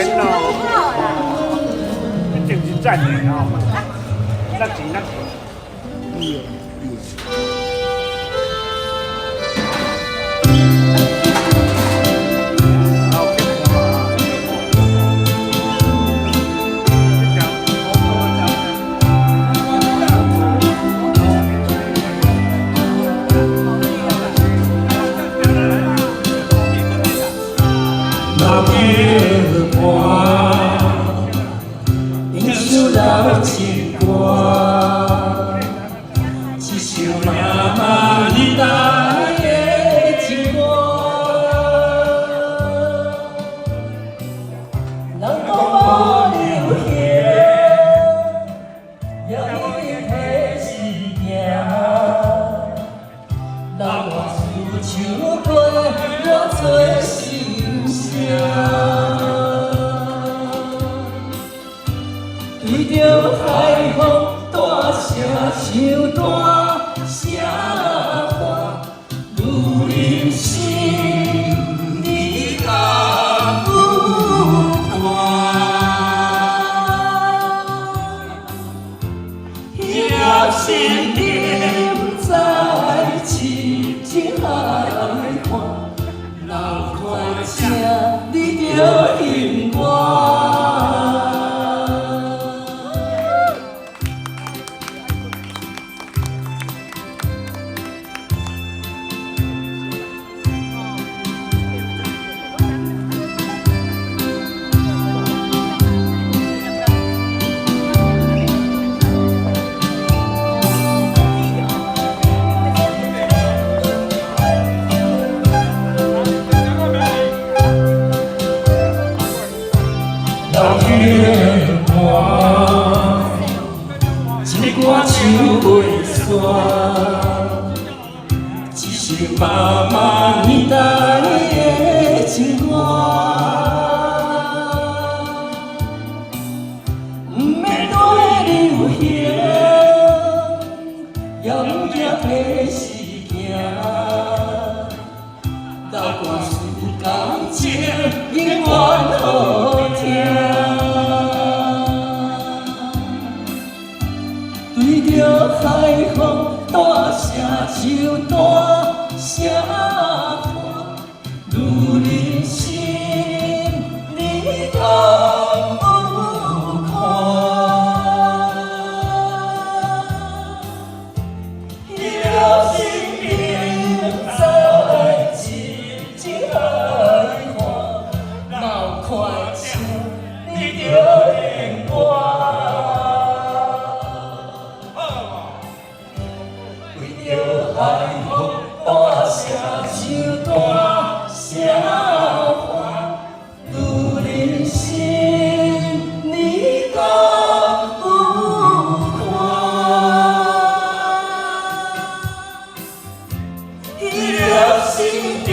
怜哦，一定是赞的哦，那钱那钱。老月光，应首老情歌，一首妈妈你带的情歌。人讲无流行，也有体是行。人话似唱歌，我做心声。对着海风大声唱大声喊，女人心你敢有看？也心念在痴情海看，人看声你着应我。老月光，一歌唱袂煞，一首妈妈年代的情歌。不免对流行，也不惊体是行。斗歌词感情永远好听。对着海风大声唱大声喊，女人心你敢有看？了心明在痴情海看，闹快唱你着应我。海风大声唱大声喊，女人心你敢有看？了心定